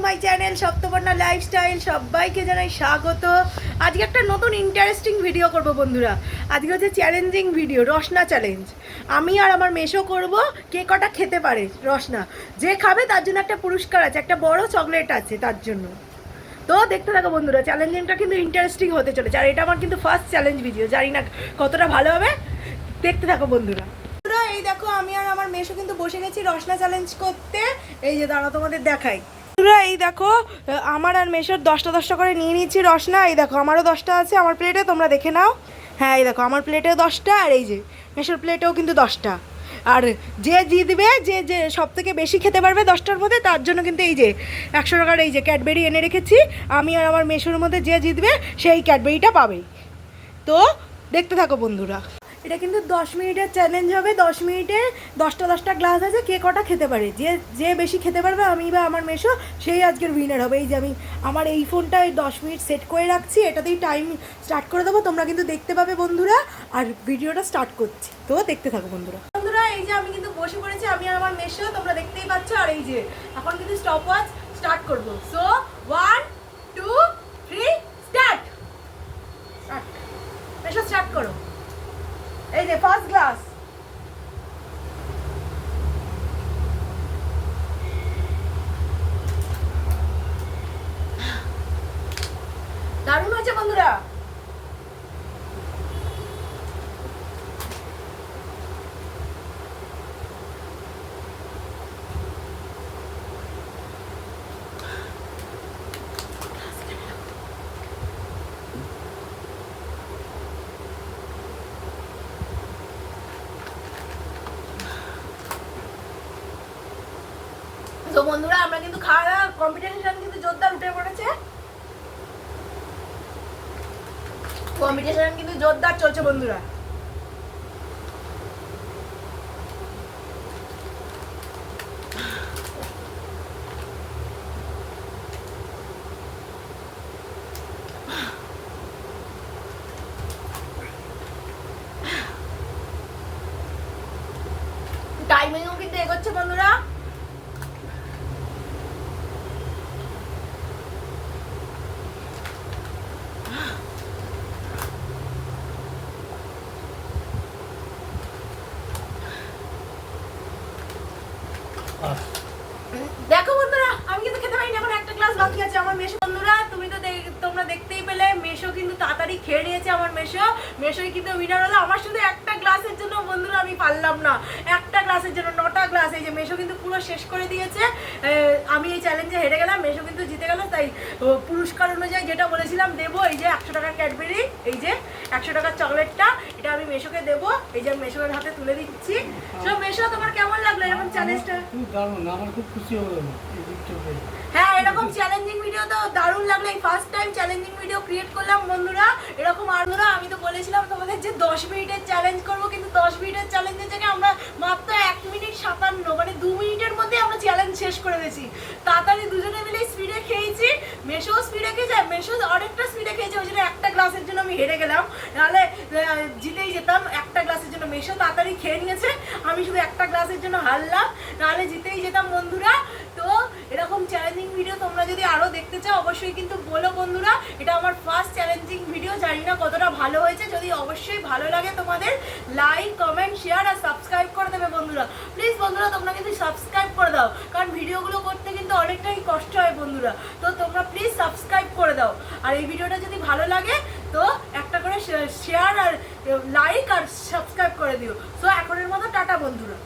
My channel Saptaparna lifestyle. সবাইকে জানাই স্বাগত। আজকে একটা নতুন ইন্টারেস্টিং ভিডিও করব বন্ধুরা। আজকে হচ্ছে চ্যালেঞ্জিং ভিডিও, রসনা চ্যালেঞ্জ। আমি আর আমার মেশো করব, কে কটা খেতে পারে রসনা। যে খাবে তার জন্য একটা পুরস্কার আছে, একটা বড় চকলেট আছে তার জন্য। তো দেখতে থাকো বন্ধুরা, চ্যালেঞ্জিংটা কিন্তু ইন্টারেস্টিং হতে চলেছে। আর এটা আমার কিন্তু ফার্স্ট চ্যালেঞ্জ ভিডিও, জানি না কতটা ভালো হবে, দেখতে থাকো বন্ধুরা। এই দেখো আমি আর আমার মেশো কিন্তু বসে গেছি রসনা চ্যালেঞ্জ করতে। এই যে দাঁড়া তোমাদের দেখাই। এই দেখো আমার আর মেশোর 10টা করে নিয়ে নিচ্ছি রসনা। এই দেখো আমারও 10টা আছে আমার প্লেটে, তোমরা দেখে নাও। হ্যাঁ এই দেখো আমার প্লেটেও 10টা, আর এই যে মেশোর প্লেটেও কিন্তু 10টা। আর যে জিতবে, যে যে সব থেকে বেশি খেতে পারবে 10টার মধ্যে, তার জন্য কিন্তু এই যে 100 টাকার এই যে ক্যাডবেরি এনে রেখেছি। আমি আর আমার মেশোর মধ্যে যে জিতবে সেই ক্যাডবেরিটা পাবেই। তো দেখতে থাকো বন্ধুরা। এটা কিন্তু 10 মিনিটের চ্যালেঞ্জ হবে। 10 মিনিটে 10টা গ্লাস আছে, কে কটা খেতে পারে, যে যে বেশি খেতে পারবে আমি বা আমার মেশো সেই আজকের উইনার হবে। এই যে আমি আমার এই ফোনটা 10 মিনিট সেট করে রাখছি, এটাতেই টাইম স্টার্ট করে দেবো, তোমরা কিন্তু দেখতে পাবে বন্ধুরা। আর ভিডিওটা স্টার্ট করছি, তো দেখতে থাকো বন্ধুরা। বন্ধুরা এই যে আমি কিন্তু বসে পড়েছি, আমি আর আমার মেশো, তোমরা দেখতেই পাচ্ছ। আর এই যে এখন কিন্তু স্টপ ওয়াচ স্টার্ট করবো। So 1 2 3 start. মেশো স্টার্ট করো। এই যে ফার্স্ট গ্লাস। দারুণ হয়েছে বন্ধুরা। তো বন্ধুরা আমরা কিন্তু খাওয়া কম্পিটিশন কিন্তু জোরদার উঠে পড়েছে। কম্পিটিশন কিন্তু জোরদার চলছে বন্ধুরা। টাইমিংও কিন্তু এগোচ্ছে বন্ধুরা। দেখো বন্ধুরা আমি কিন্তু খেতে পারিনি, এখন একটা গ্লাস বাকি আছে আমার মেশো। বন্ধুরা তুমি তো তোমরা দেখতেই পেলে, মেশো কিন্তু তাড়াতাড়ি খেয়ে নিয়েছে। আমার মেশোই কিন্তু উইনার হলো। আমার শুধু একটা গ্লাসের জন্য বন্ধুরা আমি পারলাম না, একটা গ্লাসের জন্য 9টা গ্লাস। এই যে মেশো কিন্তু পুরো শেষ করে দিয়েছে। আমি এই চ্যালেঞ্জে হেরে গেলাম, মেশো কিন্তু জিতে গেল। তাই পুরস্কার অনুযায়ী যেটা বলেছিলাম দেবো, এই যে 100 টাকার ক্যাডবেরি, এই যে 100 টাকার চকলেটটা, এটা আমি মেশোকে দেবো। এই যে মেশোর হাতে তুলে দিচ্ছি। তো মেশো তোমার কেমন লাগলো এরকম চ্যালেঞ্জটা? খুব দারুণ, আমার খুব খুশি হলো। হ্যাঁ এরকম চ্যালেঞ্জিং ভিডিও তো দারুণ লাগলো। এই first time challenging video create করলাম বন্ধুরা। এরকম আর আমি তো বলেছিলাম তোমাদের যে 10 মিনিটের চ্যালেঞ্জ করবো, কিন্তু 10 মিনিটের চ্যালেঞ্জের জায়গায় আমরা মাত্র 1 মিনিট 57 মানে 2 মিনিটের মধ্যে আমরা চ্যালেঞ্জ শেষ করে দিয়েছি। তাড়াতাড়ি দুজনে মিলে স্পিডে খেয়েছি। মেশো স্পিডে খেয়েছে, মেশো অনেকটা স্পিডে খেয়েছে, ওই জন্য একটা গ্লাসের জন্য আমি হেরে গেলাম, নাহলে জিতেই যেতাম। একটা গ্লাসের জন্য মেশো তাড়াতাড়ি খেয়ে নিয়েছে, আমি শুধু একটা গ্লাসের জন্য হারলাম, নাহলে জিতেই যেতাম বন্ধুরা। তো এরকম চ্যালেঞ্জিং ভিডিও তোমরা যদি আরো দেখতে চাও অবশ্যই কিন্তু বলো বন্ধুরা। এটা আমার ফার্স্ট চ্যালেঞ্জিং ভিডিও, জানি না কতটা ভালো হয়েছে। যদি অবশ্যই ভালো লাগে তোমাদের লাইক কমেন্ট শেয়ার আর সাবস্ক্রাইব করে দেবে বন্ধুরা। প্লিজ বন্ধুরা তোমরা কিন্তু সাবস্ক্রাইব করে দাও, কারণ ভিডিওগুলো করতে কিন্তু অনেকটাই কষ্ট হয় বন্ধুরা। তো তোমরা প্লিজ সাবস্ক্রাইব করে দাও। আর এই ভিডিওটা যদি ভালো লাগে তো একটা করে শেয়ার আর লাইক আর সাবস্ক্রাইব করে দিও। সো এখনের মতো টাটা বন্ধুরা।